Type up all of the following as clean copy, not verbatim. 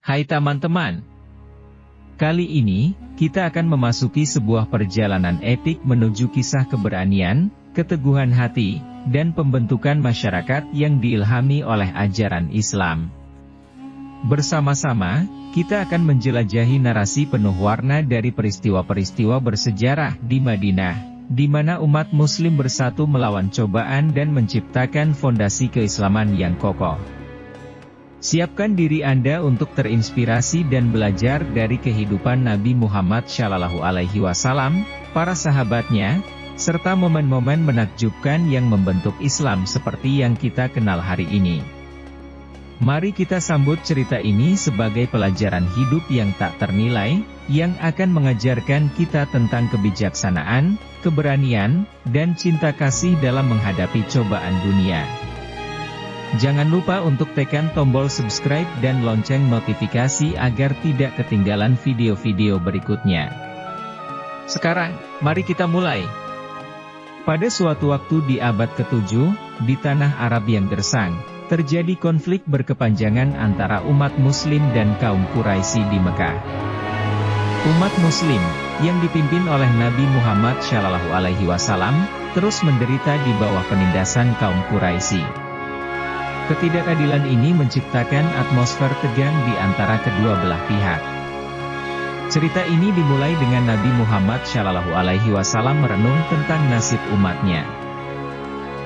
Hai teman-teman, kali ini, kita akan memasuki sebuah perjalanan epik menuju kisah keberanian, keteguhan hati, dan pembentukan masyarakat yang diilhami oleh ajaran Islam. Bersama-sama, kita akan menjelajahi narasi penuh warna dari peristiwa-peristiwa bersejarah di Madinah, di mana umat Muslim bersatu melawan cobaan dan menciptakan fondasi keislaman yang kokoh. Siapkan diri Anda untuk terinspirasi dan belajar dari kehidupan Nabi Muhammad SAW, para sahabatnya, serta momen-momen menakjubkan yang membentuk Islam seperti yang kita kenal hari ini. Mari kita sambut cerita ini sebagai pelajaran hidup yang tak ternilai, yang akan mengajarkan kita tentang kebijaksanaan, keberanian, dan cinta kasih dalam menghadapi cobaan dunia. Jangan lupa untuk tekan tombol subscribe dan lonceng notifikasi agar tidak ketinggalan video-video berikutnya. Sekarang, mari kita mulai. Pada suatu waktu di abad ke-7, di tanah Arab yang gersang, terjadi konflik berkepanjangan antara umat Muslim dan kaum Quraisy di Mekah. Umat Muslim, yang dipimpin oleh Nabi Muhammad SAW, terus menderita di bawah penindasan kaum Quraisy. Ketidakadilan ini menciptakan atmosfer tegang di antara kedua belah pihak. Cerita ini dimulai dengan Nabi Muhammad SAW merenung tentang nasib umatnya.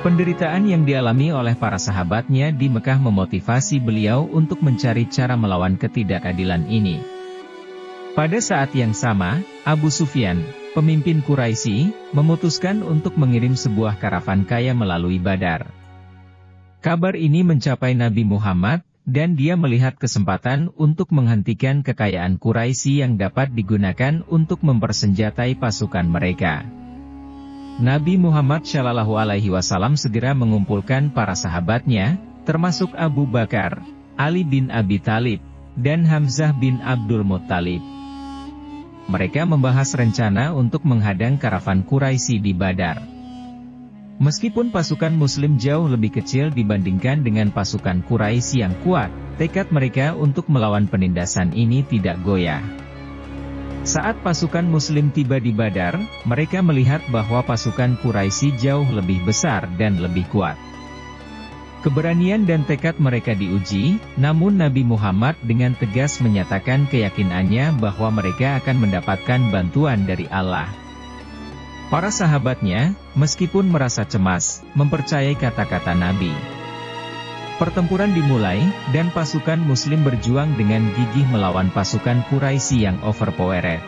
Penderitaan yang dialami oleh para sahabatnya di Mekah memotivasi beliau untuk mencari cara melawan ketidakadilan ini. Pada saat yang sama, Abu Sufyan, pemimpin Quraisy, memutuskan untuk mengirim sebuah karavan kaya melalui Badar. Kabar ini mencapai Nabi Muhammad, dan dia melihat kesempatan untuk menghentikan kekayaan Quraisy yang dapat digunakan untuk mempersenjatai pasukan mereka. Nabi Muhammad SAW segera mengumpulkan para sahabatnya, termasuk Abu Bakar, Ali bin Abi Thalib, dan Hamzah bin Abdul Muttalib. Mereka membahas rencana untuk menghadang karavan Quraisy di Badar. Meskipun pasukan Muslim jauh lebih kecil dibandingkan dengan pasukan Quraisy yang kuat, tekad mereka untuk melawan penindasan ini tidak goyah. Saat pasukan Muslim tiba di Badar, mereka melihat bahwa pasukan Quraisy jauh lebih besar dan lebih kuat. Keberanian dan tekad mereka diuji, namun Nabi Muhammad dengan tegas menyatakan keyakinannya bahwa mereka akan mendapatkan bantuan dari Allah. Para sahabatnya, meskipun merasa cemas, mempercayai kata-kata Nabi. Pertempuran dimulai, dan pasukan Muslim berjuang dengan gigih melawan pasukan Quraisy yang overpowered.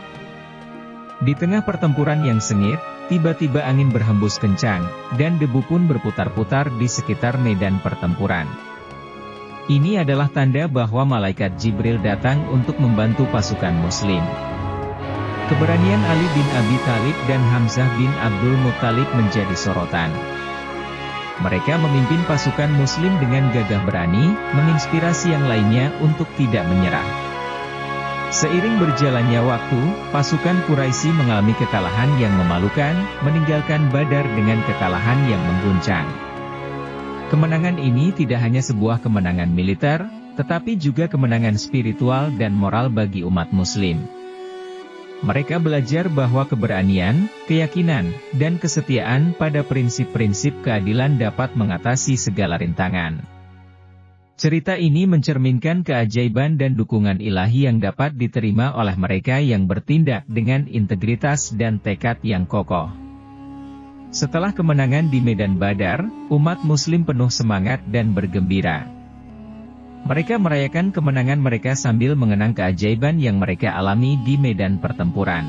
Di tengah pertempuran yang sengit, tiba-tiba angin berhembus kencang, dan debu pun berputar-putar di sekitar medan pertempuran. Ini adalah tanda bahwa malaikat Jibril datang untuk membantu pasukan Muslim. Keberanian Ali bin Abi Thalib dan Hamzah bin Abdul Muttalib menjadi sorotan. Mereka memimpin pasukan Muslim dengan gagah berani, menginspirasi yang lainnya untuk tidak menyerah. Seiring berjalannya waktu, pasukan Quraisy mengalami kekalahan yang memalukan, meninggalkan Badar dengan kekalahan yang mengguncang. Kemenangan ini tidak hanya sebuah kemenangan militer, tetapi juga kemenangan spiritual dan moral bagi umat Muslim. Mereka belajar bahwa keberanian, keyakinan, dan kesetiaan pada prinsip-prinsip keadilan dapat mengatasi segala rintangan. Cerita ini mencerminkan keajaiban dan dukungan ilahi yang dapat diterima oleh mereka yang bertindak dengan integritas dan tekad yang kokoh. Setelah kemenangan di medan Badar, umat Muslim penuh semangat dan bergembira. Mereka merayakan kemenangan mereka sambil mengenang keajaiban yang mereka alami di medan pertempuran.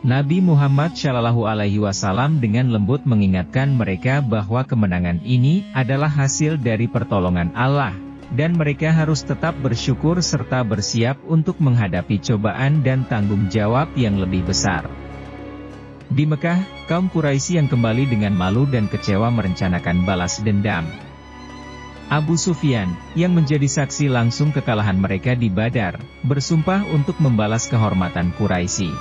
Nabi Muhammad SAW dengan lembut mengingatkan mereka bahwa kemenangan ini adalah hasil dari pertolongan Allah, dan mereka harus tetap bersyukur serta bersiap untuk menghadapi cobaan dan tanggung jawab yang lebih besar. Di Mekah, kaum Quraisy yang kembali dengan malu dan kecewa merencanakan balas dendam. Abu Sufyan, yang menjadi saksi langsung kekalahan mereka di Badar, bersumpah untuk membalas kehormatan Quraisy.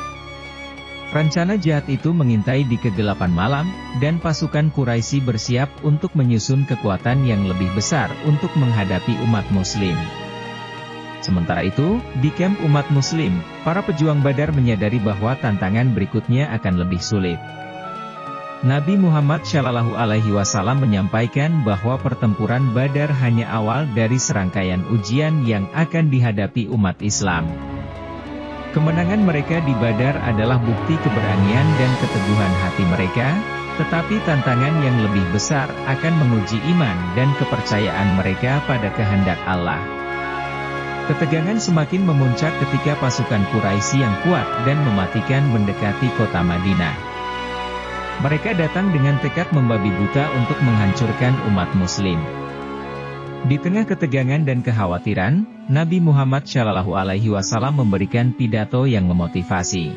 Rencana jahat itu mengintai di kegelapan malam, dan pasukan Quraisy bersiap untuk menyusun kekuatan yang lebih besar untuk menghadapi umat Muslim. Sementara itu, di kamp umat muslim, para pejuang Badar menyadari bahwa tantangan berikutnya akan lebih sulit. Nabi Muhammad Shallallahu Alaihi Wasallam menyampaikan bahwa pertempuran Badar hanya awal dari serangkaian ujian yang akan dihadapi umat Islam. Kemenangan mereka di Badar adalah bukti keberanian dan keteguhan hati mereka, tetapi tantangan yang lebih besar akan menguji iman dan kepercayaan mereka pada kehendak Allah. Ketegangan semakin memuncak ketika pasukan Quraisy yang kuat dan mematikan mendekati kota Madinah. Mereka datang dengan tekad membabi buta untuk menghancurkan umat muslim. Di tengah ketegangan dan kekhawatiran, Nabi Muhammad Shallallahu Alaihi Wasallam memberikan pidato yang memotivasi.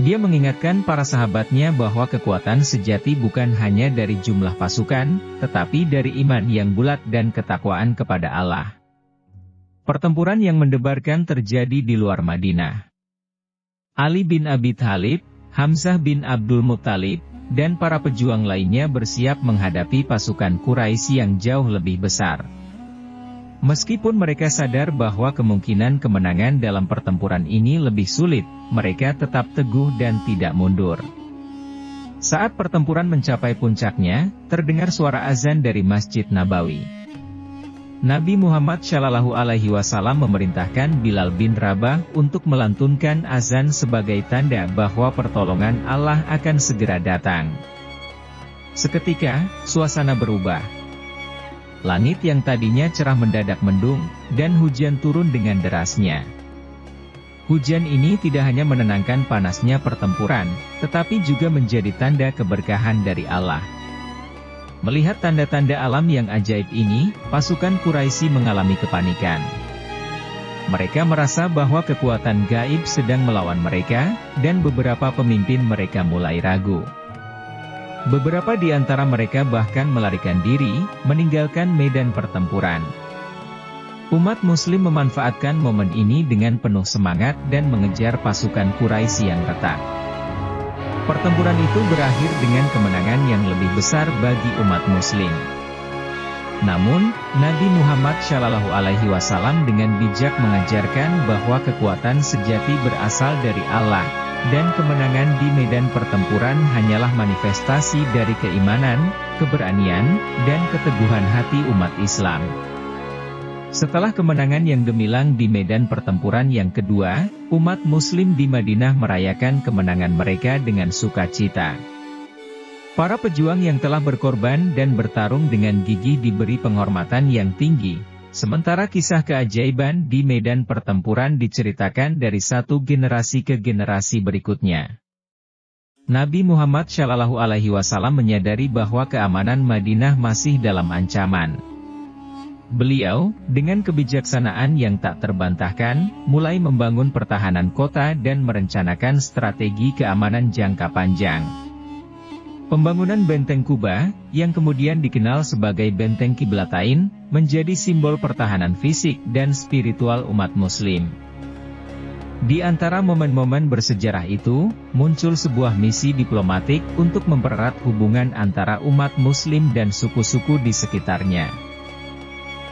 Dia mengingatkan para sahabatnya bahwa kekuatan sejati bukan hanya dari jumlah pasukan, tetapi dari iman yang bulat dan ketakwaan kepada Allah. Pertempuran yang mendebarkan terjadi di luar Madinah. Ali bin Abi Thalib, Hamzah bin Abdul Muttalib, dan para pejuang lainnya bersiap menghadapi pasukan Quraisy yang jauh lebih besar. Meskipun mereka sadar bahwa kemungkinan kemenangan dalam pertempuran ini lebih sulit, mereka tetap teguh dan tidak mundur. Saat pertempuran mencapai puncaknya, terdengar suara azan dari Masjid Nabawi. Nabi Muhammad Shallallahu Alaihi Wasallam memerintahkan Bilal bin Rabah untuk melantunkan azan sebagai tanda bahwa pertolongan Allah akan segera datang. Seketika, suasana berubah. Langit yang tadinya cerah mendadak mendung, dan hujan turun dengan derasnya. Hujan ini tidak hanya menenangkan panasnya pertempuran, tetapi juga menjadi tanda keberkahan dari Allah. Melihat tanda-tanda alam yang ajaib ini, pasukan Quraisy mengalami kepanikan. Mereka merasa bahwa kekuatan gaib sedang melawan mereka, dan beberapa pemimpin mereka mulai ragu. Beberapa di antara mereka bahkan melarikan diri, meninggalkan medan pertempuran. Umat muslim memanfaatkan momen ini dengan penuh semangat dan mengejar pasukan Quraisy yang retak. Pertempuran itu berakhir dengan kemenangan yang lebih besar bagi umat muslim. Namun, Nabi Muhammad Shallallahu Alaihi Wasallam dengan bijak mengajarkan bahwa kekuatan sejati berasal dari Allah, dan kemenangan di medan pertempuran hanyalah manifestasi dari keimanan, keberanian, dan keteguhan hati umat Islam. Setelah kemenangan yang gemilang di medan pertempuran yang kedua, umat muslim di Madinah merayakan kemenangan mereka dengan sukacita. Para pejuang yang telah berkorban dan bertarung dengan gigih diberi penghormatan yang tinggi, sementara kisah keajaiban di medan pertempuran diceritakan dari satu generasi ke generasi berikutnya. Nabi Muhammad Shallallahu Alaihi Wasallam menyadari bahwa keamanan Madinah masih dalam ancaman. Beliau, dengan kebijaksanaan yang tak terbantahkan, mulai membangun pertahanan kota dan merencanakan strategi keamanan jangka panjang. Pembangunan Benteng Kuba, yang kemudian dikenal sebagai Benteng Qiblatain, menjadi simbol pertahanan fisik dan spiritual umat muslim. Di antara momen-momen bersejarah itu, muncul sebuah misi diplomatik untuk mempererat hubungan antara umat muslim dan suku-suku di sekitarnya.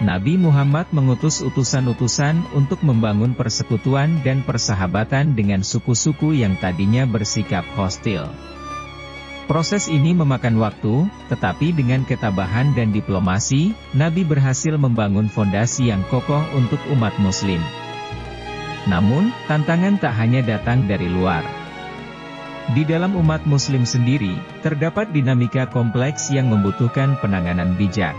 Nabi Muhammad mengutus utusan-utusan untuk membangun persekutuan dan persahabatan dengan suku-suku yang tadinya bersikap hostil. Proses ini memakan waktu, tetapi dengan ketabahan dan diplomasi, Nabi berhasil membangun fondasi yang kokoh untuk umat muslim. Namun, tantangan tak hanya datang dari luar. Di dalam umat muslim sendiri, terdapat dinamika kompleks yang membutuhkan penanganan bijak.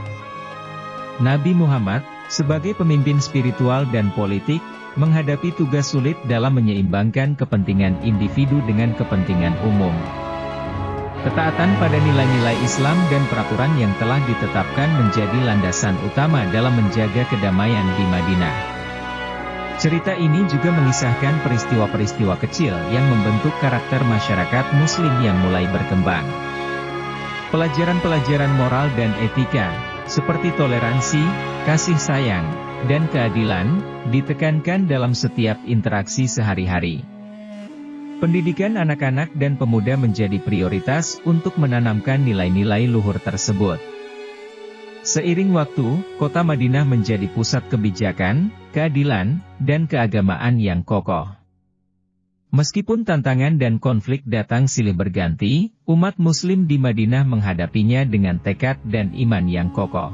Nabi Muhammad, sebagai pemimpin spiritual dan politik, menghadapi tugas sulit dalam menyeimbangkan kepentingan individu dengan kepentingan umum. Ketaatan pada nilai-nilai Islam dan peraturan yang telah ditetapkan menjadi landasan utama dalam menjaga kedamaian di Madinah. Cerita ini juga mengisahkan peristiwa-peristiwa kecil yang membentuk karakter masyarakat Muslim yang mulai berkembang. Pelajaran-pelajaran moral dan etika, seperti toleransi, kasih sayang, dan keadilan, ditekankan dalam setiap interaksi sehari-hari. Pendidikan anak-anak dan pemuda menjadi prioritas untuk menanamkan nilai-nilai luhur tersebut. Seiring waktu, kota Madinah menjadi pusat kebijakan, keadilan, dan keagamaan yang kokoh. Meskipun tantangan dan konflik datang silih berganti, umat Muslim di Madinah menghadapinya dengan tekad dan iman yang kokoh.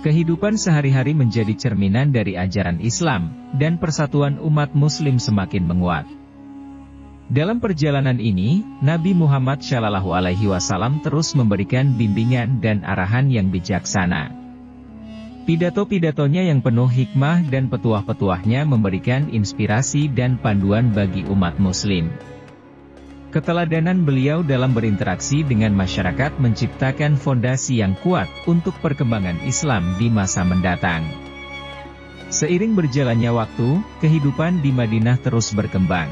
Kehidupan sehari-hari menjadi cerminan dari ajaran Islam, dan persatuan umat Muslim semakin menguat. Dalam perjalanan ini, Nabi Muhammad SAW terus memberikan bimbingan dan arahan yang bijaksana. Pidato-pidatonya yang penuh hikmah dan petuah-petuahnya memberikan inspirasi dan panduan bagi umat Muslim. Keteladanan beliau dalam berinteraksi dengan masyarakat menciptakan fondasi yang kuat untuk perkembangan Islam di masa mendatang. Seiring berjalannya waktu, kehidupan di Madinah terus berkembang.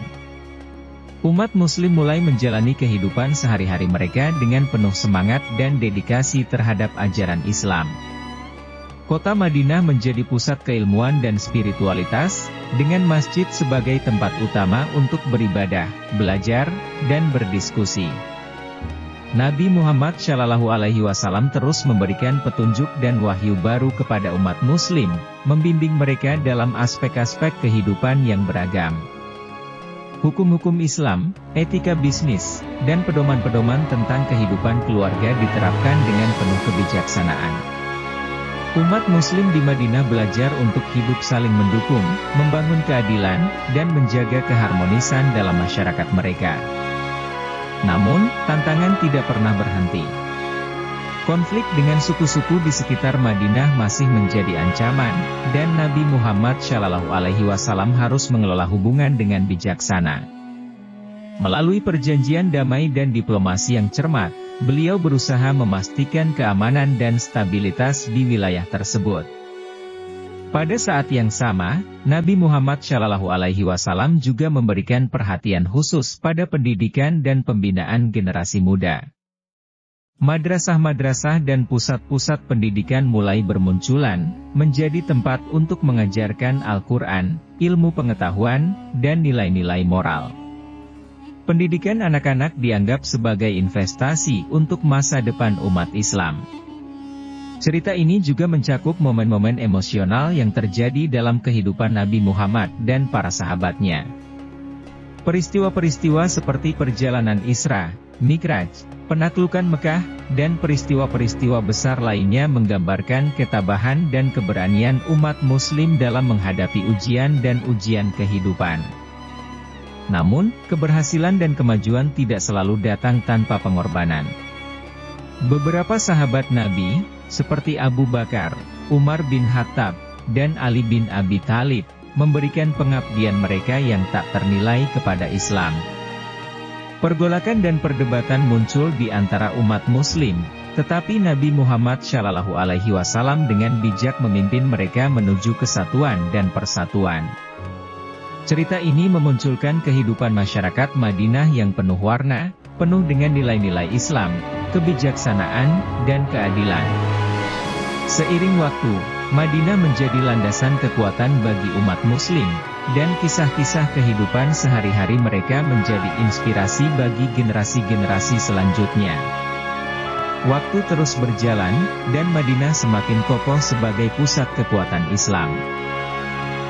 Umat Muslim mulai menjalani kehidupan sehari-hari mereka dengan penuh semangat dan dedikasi terhadap ajaran Islam. Kota Madinah menjadi pusat keilmuan dan spiritualitas, dengan masjid sebagai tempat utama untuk beribadah, belajar, dan berdiskusi. Nabi Muhammad SAW terus memberikan petunjuk dan wahyu baru kepada umat Muslim, membimbing mereka dalam aspek-aspek kehidupan yang beragam. Hukum-hukum Islam, etika bisnis, dan pedoman-pedoman tentang kehidupan keluarga diterapkan dengan penuh kebijaksanaan. Umat Muslim di Madinah belajar untuk hidup saling mendukung, membangun keadilan, dan menjaga keharmonisan dalam masyarakat mereka. Namun, tantangan tidak pernah berhenti. Konflik dengan suku-suku di sekitar Madinah masih menjadi ancaman, dan Nabi Muhammad SAW harus mengelola hubungan dengan bijaksana. Melalui perjanjian damai dan diplomasi yang cermat, beliau berusaha memastikan keamanan dan stabilitas di wilayah tersebut. Pada saat yang sama, Nabi Muhammad SAW juga memberikan perhatian khusus pada pendidikan dan pembinaan generasi muda. Madrasah-madrasah dan pusat-pusat pendidikan mulai bermunculan, menjadi tempat untuk mengajarkan Al-Quran, ilmu pengetahuan, dan nilai-nilai moral. Pendidikan anak-anak dianggap sebagai investasi untuk masa depan umat Islam. Cerita ini juga mencakup momen-momen emosional yang terjadi dalam kehidupan Nabi Muhammad dan para sahabatnya. Peristiwa-peristiwa seperti perjalanan Isra, Mi'raj, penaklukan Mekah, dan peristiwa-peristiwa besar lainnya menggambarkan ketabahan dan keberanian umat Muslim dalam menghadapi ujian dan ujian kehidupan. Namun, keberhasilan dan kemajuan tidak selalu datang tanpa pengorbanan. Beberapa sahabat Nabi, seperti Abu Bakar, Umar bin Khattab, dan Ali bin Abi Thalib, memberikan pengabdian mereka yang tak ternilai kepada Islam. Pergolakan dan perdebatan muncul di antara umat Muslim, tetapi Nabi Muhammad SAW dengan bijak memimpin mereka menuju kesatuan dan persatuan. Cerita ini memunculkan kehidupan masyarakat Madinah yang penuh warna, penuh dengan nilai-nilai Islam, kebijaksanaan, dan keadilan. Seiring waktu, Madinah menjadi landasan kekuatan bagi umat Muslim, dan kisah-kisah kehidupan sehari-hari mereka menjadi inspirasi bagi generasi-generasi selanjutnya. Waktu terus berjalan, dan Madinah semakin kokoh sebagai pusat kekuatan Islam.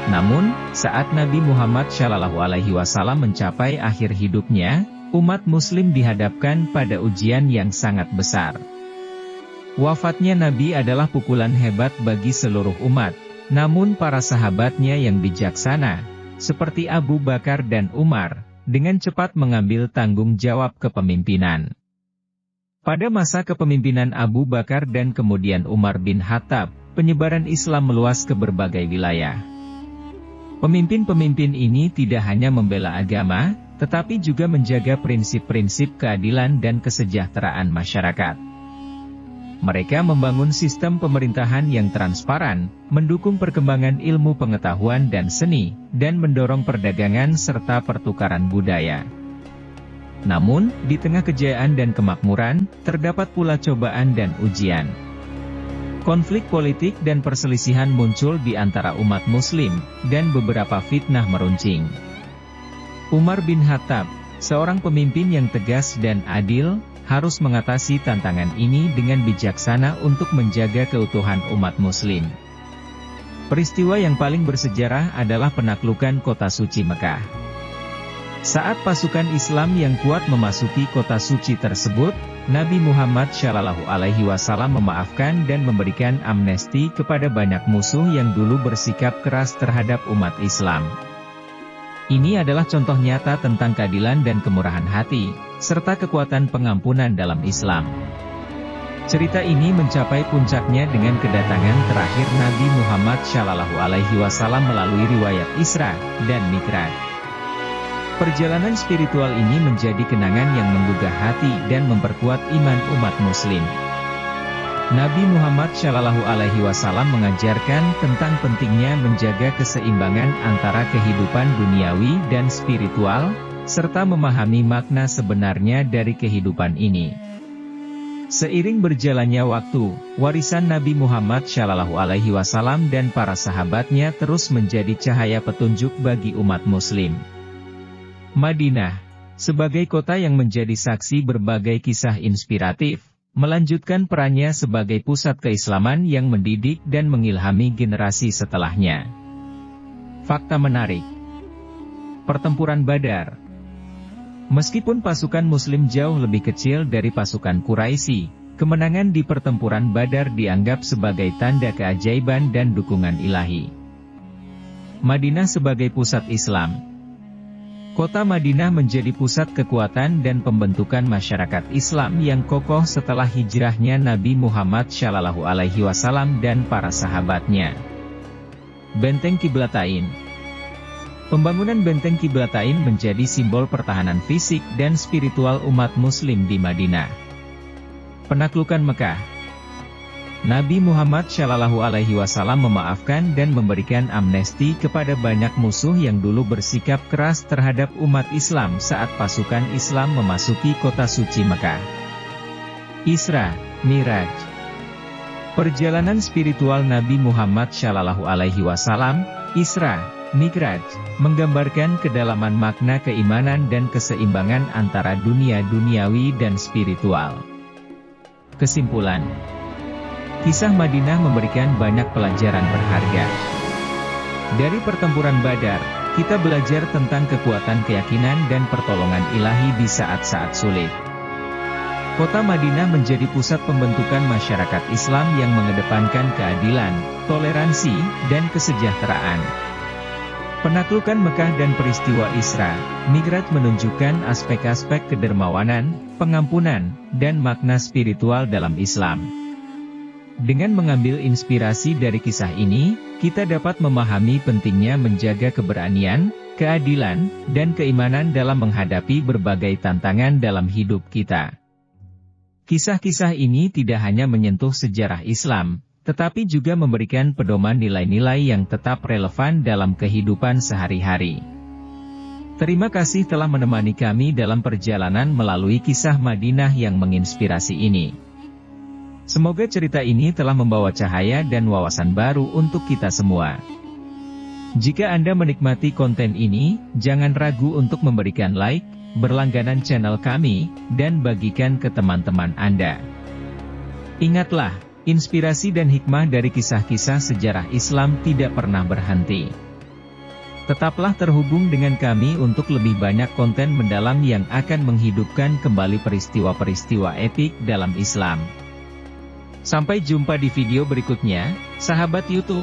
Namun, saat Nabi Muhammad SAW mencapai akhir hidupnya, umat Muslim dihadapkan pada ujian yang sangat besar. Wafatnya Nabi adalah pukulan hebat bagi seluruh umat, namun para sahabatnya yang bijaksana, seperti Abu Bakar dan Umar, dengan cepat mengambil tanggung jawab kepemimpinan. Pada masa kepemimpinan Abu Bakar dan kemudian Umar bin Khattab, penyebaran Islam meluas ke berbagai wilayah. Pemimpin-pemimpin ini tidak hanya membela agama, tetapi juga menjaga prinsip-prinsip keadilan dan kesejahteraan masyarakat. Mereka membangun sistem pemerintahan yang transparan, mendukung perkembangan ilmu pengetahuan dan seni, dan mendorong perdagangan serta pertukaran budaya. Namun, di tengah kejayaan dan kemakmuran, terdapat pula cobaan dan ujian. Konflik politik dan perselisihan muncul di antara umat Muslim, dan beberapa fitnah meruncing. Umar bin Khattab, seorang pemimpin yang tegas dan adil, harus mengatasi tantangan ini dengan bijaksana untuk menjaga keutuhan umat muslim. Peristiwa yang paling bersejarah adalah penaklukan kota suci Mekah. Saat pasukan Islam yang kuat memasuki kota suci tersebut, Nabi Muhammad SAW memaafkan dan memberikan amnesti kepada banyak musuh yang dulu bersikap keras terhadap umat Islam. Ini adalah contoh nyata tentang keadilan dan kemurahan hati, serta kekuatan pengampunan dalam Islam. Cerita ini mencapai puncaknya dengan kedatangan terakhir Nabi Muhammad SAW melalui riwayat Isra dan Mi'raj. Perjalanan spiritual ini menjadi kenangan yang menggugah hati dan memperkuat iman umat muslim. Nabi Muhammad SAW mengajarkan tentang pentingnya menjaga keseimbangan antara kehidupan duniawi dan spiritual, serta memahami makna sebenarnya dari kehidupan ini. Seiring berjalannya waktu, warisan Nabi Muhammad SAW dan para sahabatnya terus menjadi cahaya petunjuk bagi umat muslim. Madinah, sebagai kota yang menjadi saksi berbagai kisah inspiratif, melanjutkan perannya sebagai pusat keislaman yang mendidik dan mengilhami generasi setelahnya. Fakta menarik. Pertempuran Badar. Meskipun pasukan muslim jauh lebih kecil dari pasukan Quraisy, kemenangan di pertempuran Badar dianggap sebagai tanda keajaiban dan dukungan ilahi. Madinah sebagai pusat Islam. Kota Madinah menjadi pusat kekuatan dan pembentukan masyarakat Islam yang kokoh setelah hijrahnya Nabi Muhammad SAW dan para sahabatnya. Benteng Qiblatain. Pembangunan Benteng Qiblatain menjadi simbol pertahanan fisik dan spiritual umat muslim di Madinah. Penaklukan Mekah. Nabi Muhammad SAW memaafkan dan memberikan amnesti kepada banyak musuh yang dulu bersikap keras terhadap umat Islam saat pasukan Islam memasuki kota suci Mekah. Isra, Mi'raj. Perjalanan spiritual Nabi Muhammad SAW, Isra, Mi'raj, menggambarkan kedalaman makna keimanan dan keseimbangan antara dunia duniawi dan spiritual. Kesimpulan. Kisah Madinah memberikan banyak pelajaran berharga. Dari pertempuran Badar, kita belajar tentang kekuatan keyakinan dan pertolongan ilahi di saat-saat sulit. Kota Madinah menjadi pusat pembentukan masyarakat Islam yang mengedepankan keadilan, toleransi, dan kesejahteraan. Penaklukan Mekah dan peristiwa Isra, Mi'raj menunjukkan aspek-aspek kedermawanan, pengampunan, dan makna spiritual dalam Islam. Dengan mengambil inspirasi dari kisah ini, kita dapat memahami pentingnya menjaga keberanian, keadilan, dan keimanan dalam menghadapi berbagai tantangan dalam hidup kita. Kisah-kisah ini tidak hanya menyentuh sejarah Islam, tetapi juga memberikan pedoman nilai-nilai yang tetap relevan dalam kehidupan sehari-hari. Terima kasih telah menemani kami dalam perjalanan melalui kisah Madinah yang menginspirasi ini. Semoga cerita ini telah membawa cahaya dan wawasan baru untuk kita semua. Jika Anda menikmati konten ini, jangan ragu untuk memberikan like, berlangganan channel kami, dan bagikan ke teman-teman Anda. Ingatlah, inspirasi dan hikmah dari kisah-kisah sejarah Islam tidak pernah berhenti. Tetaplah terhubung dengan kami untuk lebih banyak konten mendalam yang akan menghidupkan kembali peristiwa-peristiwa epik dalam Islam. Sampai jumpa di video berikutnya, sahabat YouTube.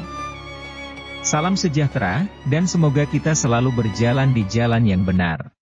Salam sejahtera, dan semoga kita selalu berjalan di jalan yang benar.